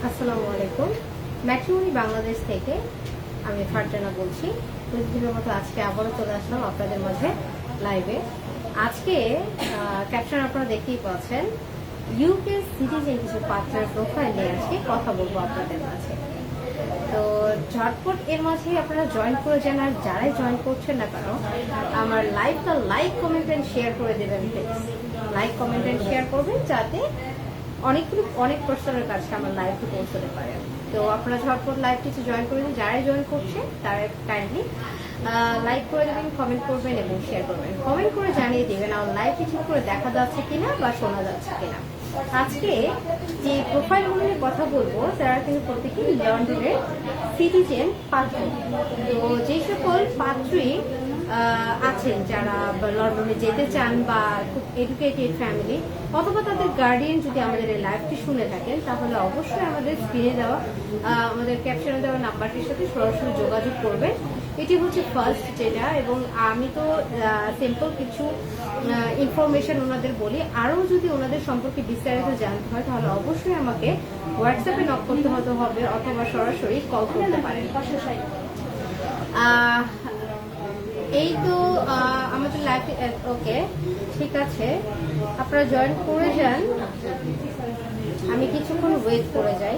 আসসালামু আলাইকুম। ম্যাট্রিমনি বাংলাদেশ থেকে আমি ফারজানা বলছি। প্রতিদিনের মতো আজকে আবারও চলে আসলাম আপনাদের মাঝে লাইভে। আজকে ক্যাপশন আপনারা দেখতেই পাচ্ছেন, ইউকে সিটিজেন কিছু পাত্রের প্রোফাইল নিয়ে আজকে কথা বলবো আপনাদের মাঝে। তো ঝটপট এর মাঝে আপনারা জয়েন করে যান, আর যারাই জয়েন করছেন না কেন আমার লাইভটা লাইক কমেন্ট এন্ড শেয়ার করে দেবেন please. Like comment and share করবেন যাতে অনেক পার্সনের কাছে আমার লাইভটি পৌঁছতে পারে। তো আপনারা ঝটপট লাইভ কিছু জয়েন করে দিন, যারাই জয়েন করছে তারা কাইন্ডলি লাইক করে দেবেন, কমেন্ট করবেন এবং শেয়ার করবেন। কমেন্ট করে জানিয়ে দেবেন আমার লাইভটি ঠিক করে দেখা যাচ্ছে কিনা বা শোনা যাচ্ছে কিনা। আজকে যে প্রোফাইলগুলো নিয়ে কথা বলবো তারা কিন্তু প্রত্যেকেই লন্ডনের সিটিজেন পাত্র। তো যে সকল পাত্রী আছেন যারা লন্ডনে যেতে চান বা খুব এডুকেটেড ফ্যামিলি অথবা তাদের গার্ডিয়ান যদি আমাদের এই লাইভটি শুনে থাকেন, তাহলে অবশ্যই আমাদের স্ক্রিনে দেওয়া আমাদের ক্যাপশনে দেওয়া নাম্বারটির সাথে সরাসরি যোগাযোগ করবেন। এটি হচ্ছে ফার্স্ট যেটা, এবং আমি তো সিম্পল কিছু ইনফরমেশন ওনাদের বলি। আরও যদি ওনাদের সম্পর্কে বিস্তারিত জানতে হয় তাহলে অবশ্যই আমাকে হোয়াটসঅ্যাপে নক করতে হবে অথবা সরাসরি কল করতে পারেন। এই তো আমাদের লাইভ। ওকে, ঠিক আছে, আপনারা জয়েন করে যান, আমি কিছুক্ষণ ওয়েট করে যাই।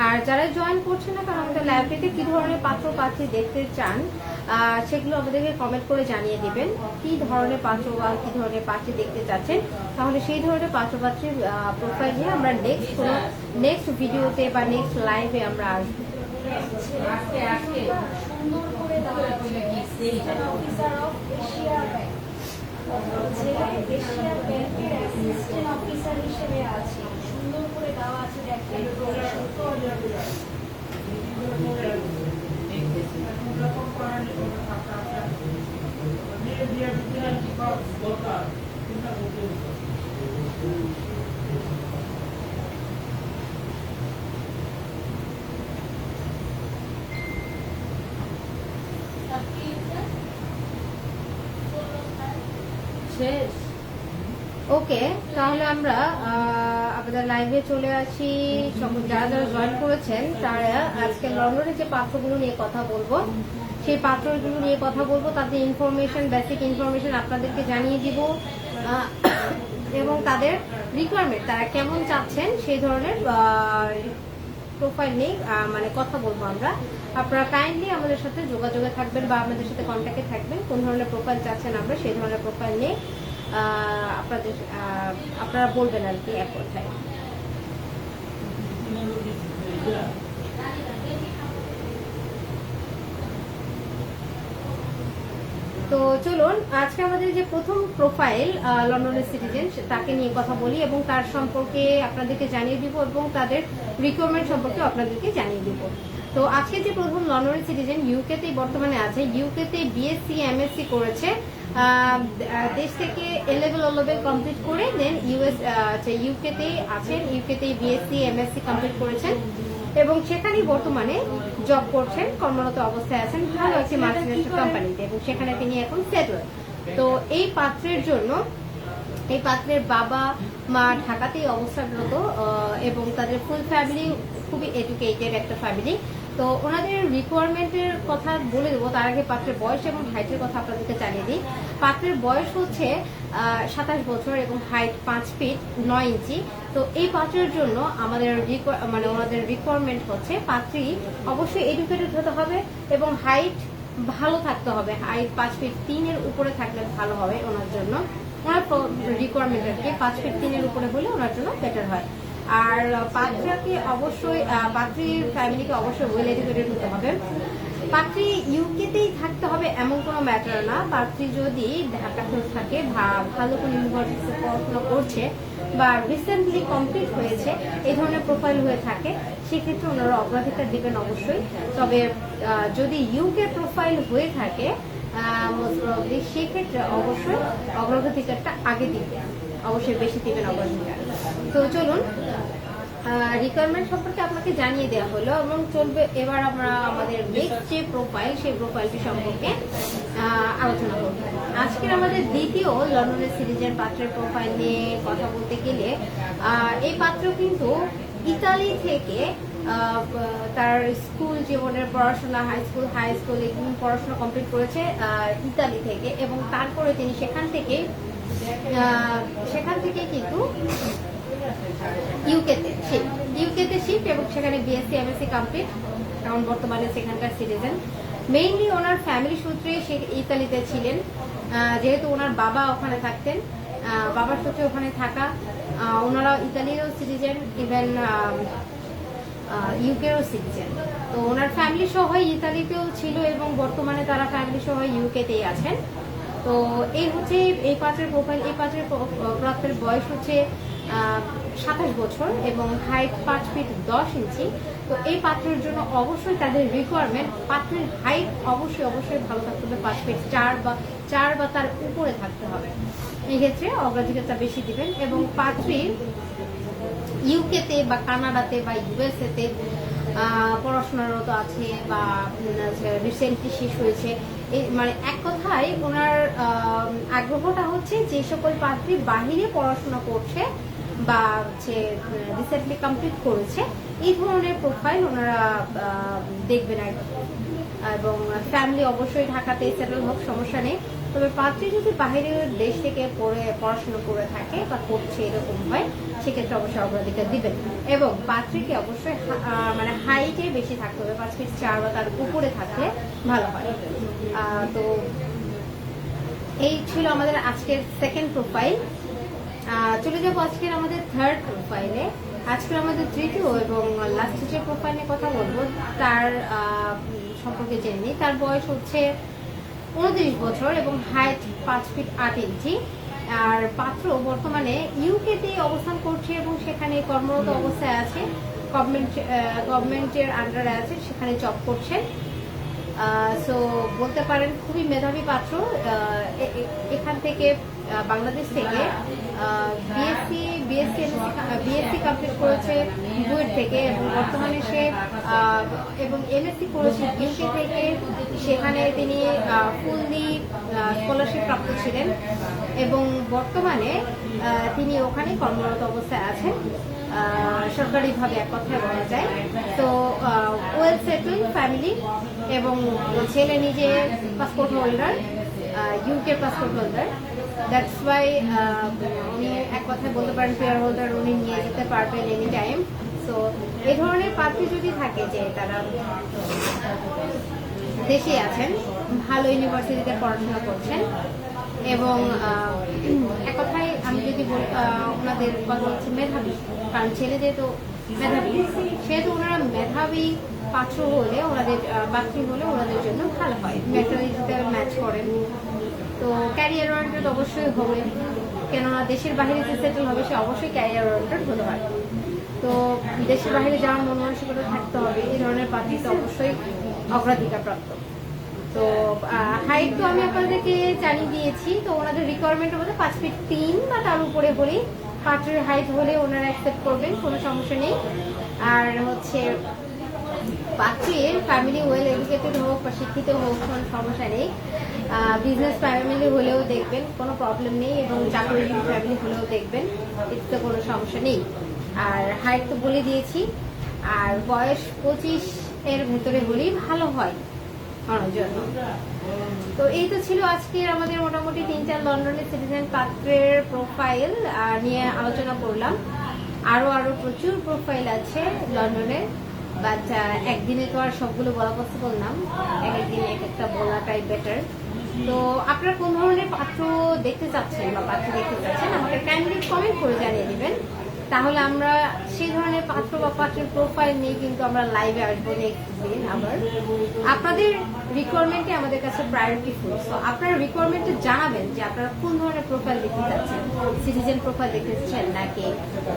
আর যারা জয়েন করছে না, কারণ আমাদের লাইব্রেরিতে কি ধরনের পাত্র পাত্রী দেখতে চান সেগুলো আমাদেরকে কমেন্ট করে জানিয়ে দিবেন। কি ধরনের পাত্র বা কি ধরনের পাত্রী দেখতে চাচ্ছেন, তাহলে সেই ধরনের পাত্র পাত্রীর প্রোফাইল নিয়ে আমরা নেক্সট ভিডিওতে বা নেক্সট লাইভে আমরা আসবো। সুন্দর করে দেওয়া আছে, দেখেন ওকে, তাহলে আমরা আমাদের লাইভে চলে আসি। যারা যারা জয়েন করেছেন তারা আজকে লন্ডনে যে পাত্রগুলো নিয়ে কথা বলবো, সেই পাত্রগুলো নিয়ে কথা বলবো, তাদের ইনফরমেশন, বেসিক ইনফরমেশন আপনাদেরকে জানিয়ে দিব এবং তাদের রিকোয়ারমেন্ট তারা কেমন চাচ্ছেন সেই ধরনের প্রোফাইল নিয়ে মানে কথা বলবো আমরা। আপনারা কাইন্ডলি আমাদের সাথে যোগাযোগে থাকবেন বা আমাদের সাথে কন্ট্যাক্টে থাকবেন। কোন ধরনের প্রোফাইল চাচ্ছেন আমরা সেই ধরনের প্রোফাইল নিয়ে আপনারা বলবেন আর কি এক কথায়। তো চলুন আজকে আমাদের যে প্রথম প্রোফাইল লন্ডনের সিটিজেন তাকে নিয়ে কথা বলি এবং তার সম্পর্কে আপনাদেরকে জানিয়ে দিব এবং তাদের রিকোয়ারমেন্ট সম্পর্কে আপনাদেরকে জানিয়ে দিব। তো আজকে যে প্রথম লন্ডনের সিটিজেন ইউকেতেই বর্তমানে আছে, ইউকেতে বিএসসি এমএসসি করেছে, দেশ থেকে এ-লেভেল কমপ্লিট করে দেন ইউকেতেই আছেন, ইউকেতেই বিএসসি এমএসসি কমপ্লিট করেছেন এবং সেখানেই বর্তমানে জব করছেন, কর্মরত অবস্থায় আছেন ভালো একটি মাল্টিন্যাশনাল কোম্পানিতে এবং সেখানে তিনি এখন সেটল। তো এই পাত্রের বাবা মা ঢাকাতেই অবস্থানরত এবং তাদের ফুল ফ্যামিলি খুবই এডুকেটেড একটা ফ্যামিলি। তো ওনাদের রিকোয়ারমেন্টের কথা বলে দেবো, তার আগে পাত্রের বয়স এবং হাইটের কথা আপনাদেরকে জানিয়ে দিই। পাত্রের বয়স হচ্ছে 27 বছর এবং হাইট 5 ফিট 9 ইঞ্চি। তো এই পাত্রের জন্য আমাদের ওনাদের রিকোয়ারমেন্ট হচ্ছে পাত্রী অবশ্যই এডুকেটেড হতে হবে এবং হাইট ভালো থাকতে হবে, হাইট 5 ফিট 3 এর উপরে থাকলে ভালো হবে ওনার জন্য। ওনার রিকোয়ারমেন্ট আর কি 5 ফিট 3 এর উপরে হলে ওনার জন্য বেটার হয়। আর পাত্রীর ফ্যামিলিকে অবশ্যই ওয়েল এডুকেটেড হতে হবে। পাত্রী ইউকেতেই থাকতে হবে এমন কোনো ম্যাটার না। পাত্রী যদি ঢাকাতে থাকে, ভালো কোনো ইউনিভার্সিটিতে পড়াশোনা করছে বা রিসেন্টলি কমপ্লিট হয়েছে, এই ধরনের প্রোফাইল হয়ে থাকে, সেক্ষেত্রে ওনারা অগ্রাধিকার দিবেন অবশ্যই। তবে যদি ইউকে প্রোফাইল হয়ে থাকে সেক্ষেত্রে অবশ্যই অগ্রাধিকারটা আগে দিবেন, অবশ্যই বেশি দিবেন অগ্রাধিকার। তো চলুন রিকোয়ারমেন্ট সম্পর্কে আপনাকে জানিয়ে দেওয়া হলো এবং চলবে। এবার আমরা আমাদের নেক্সট যে প্রোফাইল, সেই প্রোফাইলটি সম্পর্কে আলোচনা করব। আজকের আমাদের দ্বিতীয় লন্ডনের সিরিজের পাত্রের প্রোফাইল নিয়ে কথা বলতে গেলে এই পাত্র কিন্তু ইতালি থেকে তার স্কুল জীবনের পড়াশোনা, হাই স্কুল পড়াশোনা কমপ্লিট করেছে ইতালি থেকে, এবং তারপরে তিনি সেখান থেকে কিন্তু ইউকেতে শিফট এবং সেখানে বিএসসি এমএসসি কমপ্লিট, কারণ বর্তমানে সেখানকার সিটিজেন। মেইনলি ওনার ফ্যামিলি সূত্রে সে ইতালিতে ছিলেন, যেহেতু ওনার বাবা ওখানে থাকতেন, বাবার সূত্রে ওখানে থাকা, ওনারা ইতালিরও সিটিজেন, ইভেন ইউকেরও সিটিজেন। তো ওনার ফ্যামিলি সহ ইতালিতেও ছিল এবং বর্তমানে তারা ফ্যামিলি সহ ইউকেতেই আছেন। তো এই হচ্ছে এই পাত্রের প্রোফাইল। এই পাত্রের বয়স হচ্ছে 27 বছর এবং হাইট 5 ফিট 10 ইঞ্চি। তো এই পাত্রের জন্য অবশ্যই তাদের রিকোয়ারমেন্ট, পাত্রের হাইট অবশ্যই ভালো থাকতে হবে, 5 ফিট 4 বা তার উপরে থাকতে হবে। এই ক্ষেত্রে অগ্রাধিকারটা বেশি দিবেন। এবং পাত্রীর ইউকেতে বা কানাডাতে বা ইউএসএতে পড়াশোনারত আছে বা রিসেন্টলি শেষ হয়েছে। মানে এক কথায় ওনার আগ্রহটা হচ্ছে যে সকল পাত্রী বাহিরে পড়াশোনা করছে বা হচ্ছে রিসেন্টলি কমপ্লিট করেছে, এই ধরনের প্রোফাইল ওনারা দেখবেন আর কি। এবং ফ্যামিলি অবশ্যই ঢাকাতে সেটেল হোক, সমস্যা নেই। তবে পাত্রী যদি বাইরের দেশ থেকে পড়াশোনা করে থাকে বা করছে এরকম হয়, সেক্ষেত্রে অবশ্যই অগ্রাধিকার দিবেন। এবং পাত্রীকে অবশ্যই মানে হাইটে বেশি থাকতে হবে, 5 ফিট 4 বা তার উপরে থাকলে ভালো হয়। তো এই ছিল আমাদের আজকের সেকেন্ড প্রোফাইল। চলে যাবো আজকের আমাদের থার্ড প্রোফাইলে। আজকের আমাদের তৃতীয় এবং লাস্ট যে প্রোফাইল নিয়ে কথা বলবো তার সম্পর্কে জেনে নিই। তার বয়স হচ্ছে 29 বছর এবং হাইট 5 ফিট 8 ইঞ্চি। আর পাত্র বর্তমানে ইউকেতে অবস্থান করছে এবং সেখানে কর্মরত অবস্থায় আছে, গভর্নমেন্টের আন্ডারে আছে, সেখানে জব করছেন। সো বলতে পারেন খুবই মেধাবী পাত্র। এখান থেকে বাংলাদেশ থেকে বিএসসি কমপ্লিট করেছে বুয়েট থেকে এবং বর্তমানে সে এবং এমএসসি করেছে ইউকে থেকে। সেখানে তিনি ফুললি স্কলারশিপ প্রাপ্ত ছিলেন এবং বর্তমানে তিনি ওখানে কর্মরত অবস্থায় আছেন, সরকারিভাবে এক কথায় বলা যায়। তো ওয়েল সেটেল ফ্যামিলি এবং ছেলে নিজে passport holder, UK passport holder. That's why উনি এক কথায় বলতে পারেন পেয়ার হোল্ডার, উনি নিয়ে যেতে পারবেন এনি টাইম। সো এই ধরনের প্রার্থী যদি থাকে যে তারা দেশে আছেন, ভালো ইউনিভার্সিটিতে পড়াশোনা করছেন এবং এক কথায় আমি যদি ওনাদের কথা হচ্ছে মেধাবী, কারণ ছেলে যেহেতু মেধাবী, সেহেতু ওনারা মেধাবী পাত্র হলে ওনাদের পাত্রী হলে ওনাদের জন্য ভালো হয়, মেন্টালিটিতে ম্যাচ করেন। তো ক্যারিয়ার ওরিয়েন্টেড অবশ্যই হবে, কেননা দেশের বাইরে যে সেটেল হবে সে অবশ্যই ক্যারিয়ার ওরিয়েন্টেড হতে হয়। তো দেশের বাইরে যাওয়ার মন মানসিকতা থাকতে হবে, এই ধরনের পাত্রী তো অবশ্যই অগ্রাধিকার প্রাপ্ত। তো হাইট তো আমি আপনাদেরকে জানিয়ে দিয়েছি। তো ওনাদের রিকোয়ারমেন্টের মধ্যে 5 ফিট 3 বা তার উপরে হলেই পাত্রের হাইট হলে ওনারা অ্যাকসেপ্ট করবেন, কোনো সমস্যা নেই। আর হচ্ছে পাত্রীর ফ্যামিলি ওয়েল এডুকেটেড হোক বা শিক্ষিত হোক, কোনো সমস্যা নেই। বিজনেস ফ্যামিলি হলেও দেখবেন, কোনো প্রবলেম নেই, এবং চাকরিজীবী ফ্যামিলি হলেও দেখবেন, এতে কোনো সমস্যা নেই। আর হাইট তো বলে দিয়েছি। আর বয়স 25 এর ভেতরে হলেই ভালো হয় আমার জন্য। তো এই তো ছিল আজকের আমাদের মোটামুটি 3-4 লন্ডনের সিটিজেন পাত্রের প্রোফাইল নিয়ে আলোচনা করলাম। আরো প্রচুর প্রোফাইল আছে লন্ডনের, বাট একদিনে তো আর সবগুলো বলা পসিবল না, একদিন এক একটা বলাটাই বেটার। তো আপনারা কোন ধরনের পাত্র দেখতে চাচ্ছেন বা পাত্র দেখতে চাচ্ছেন আমাকে কাইন্ডলি কমেন্ট করে জানিয়ে দিবেন, তাহলে আমরা সেই ধরনের পাত্র বা পাত্রের প্রোফাইল নিয়ে কিন্তু আমরা লাইভে আসবো নেক্সট দিন আবার। আপনাদের রিকোয়ারমেন্টে আমাদের কাছে প্রায়োরিটি ফুল। তো আপনারা রিকোয়ারমেন্টে জানাবেন যে আপনারা কোন ধরনের প্রোফাইল দেখতে চাচ্ছেন, সিটিজেন প্রোফাইল দেখতে চাচ্ছেন নাকি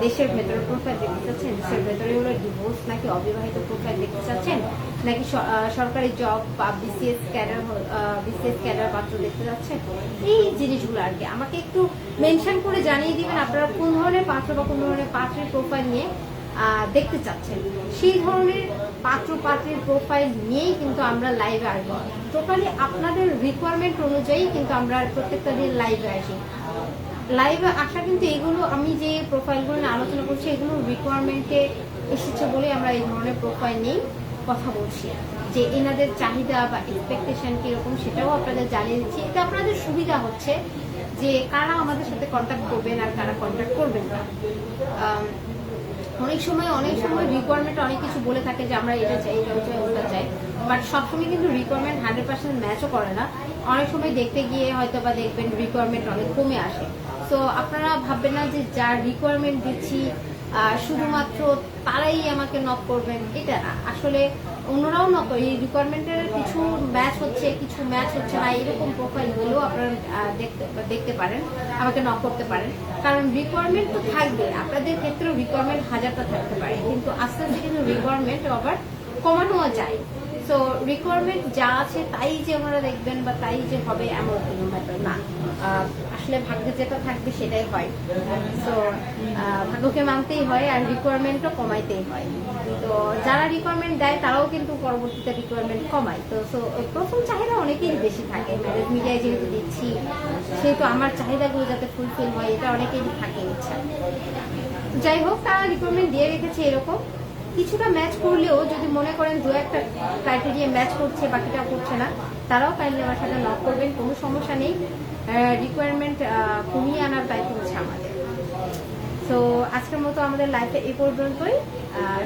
দেশের ভেতরের প্রোফাইল দেখতে চাচ্ছেন, দেশের ভেতরে হলো ডিভোর্স নাকি অবিবাহিত প্রোফাইল দেখতে চাচ্ছেন, নাকি সরকারি জব বা বিসিএস ক্যাডার পাত্র দেখতে চাচ্ছেন। এই জিনিসগুলো আর কি আমাকে একটু মেনশন করে জানিয়ে দিবেন আপনারা কোন ধরনের পাত্র বা কোন ধরনের পাত্রের প্রোফাইল নিয়ে দেখতে চাচ্ছেন, সেই ধরনের পাত্র পাত্রের প্রোফাইল নিয়েই কিন্তু আমরা লাইভে আসবো। টোটালি আপনাদের রিকোয়ারমেন্ট অনুযায়ী কিন্তু আমরা প্রত্যেকটা দিন লাইভে আসি। লাইভে আসা কিন্তু এগুলো আমি যে প্রোফাইলগুলো নিয়ে আলোচনা করছি এগুলো রিকোয়ারমেন্টে এসেছে বলে আমরা এই ধরনের প্রোফাইল নিয়ে কথা বলছি, যে এনাদের চাহিদা বা এক্সপেকটেশন কিরকম সেটাও আপনাদের জানিয়ে দিচ্ছি। এটা আপনাদের সুবিধা হচ্ছে যে কারা আমাদের সাথে কন্ট্যাক্ট করবেন আর কারা কন্ট্যাক্ট করবেন না। অনেক সময় রিকোয়ারমেন্ট অনেক কিছু বলে থাকে যে আমরা এটা চাই এটা চাই ওটা চাই, বাট সবসময় কিন্তু রিকোয়ারমেন্ট 100% ম্যাচও করে না। অনেক সময় দেখতে গিয়ে হয়তো বা দেখবেন রিকোয়ারমেন্ট অনেক কমে আসে। তো আপনারা ভাববেন না যে যার রিকোয়ারমেন্ট দিচ্ছি শুধুমাত্র তারাই আমাকে নক করবেন, এটা না। আসলে অন্যরাও নক করে, এই রিকোয়ারমেন্টের কিছু ম্যাচ হচ্ছে কিছু ম্যাচ হচ্ছে না, এরকম প্রোফাইল গুলো আপনারা দেখতে পারেন, আমাকে নক করতে পারেন। কারণ রিকোয়ারমেন্ট তো থাকবে, আপনাদের ক্ষেত্রেও রিকোয়ারমেন্ট 1000টা থাকতে পারে, কিন্তু আস্তে আস্তে কিন্তু রিকোয়ারমেন্ট আবার কমানো যায়। সো রিকোয়ারমেন্ট যা আছে তাই যে আপনারা দেখবেন বা তাই যে হবে এমন কোনো ব্যাপার না। আসলে ভাগ্যে যেটা থাকবে সেটাই হয়। সো ভাগ্যকে মানতেই হয় আর রিকোয়ারমেন্টও কমাইতেই হয়। তো যারা রিকোয়ারমেন্ট দেয় তারাও কিন্তু পরবর্তীতে রিকোয়ারমেন্ট কমায়। তো প্রথম চাহিদা অনেকেই বেশি থাকে, ম্যারেজ মিডিয়ায় যেহেতু দিচ্ছি সেহেতু আমার চাহিদাগুলো যাতে ফুলফিল হয় এটা অনেকেরই থাকে ইচ্ছা। যাই হোক, তারা রিকোয়ারমেন্ট দিয়ে রেখেছে এরকম কিছুটা ম্যাচ করলেও যদি মনে করেন দু একটা ক্রাইটেরিয়া ম্যাচ করছে বাকিটা করছে না, তারাও কাইন্ডলি আমার সাথে নক করবেন, কোনো সমস্যা নেই। রিকোয়ারমেন্ট কমিয়ে আনার দায়িত্ব হচ্ছে আমাদের। তো আজকের মতো আমাদের লাইফে এই পর্যন্তই।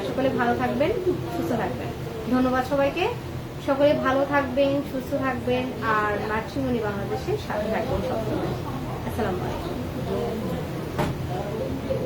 সকলে ভালো থাকবেন, সুস্থ থাকবেন। ধন্যবাদ সবাইকে। সকলে ভালো থাকবেন, সুস্থ থাকবেন আর ম্যাট্রিমনি বাংলাদেশের সাথে থাকবেন সবসময়। আসসালামু আলাইকুম।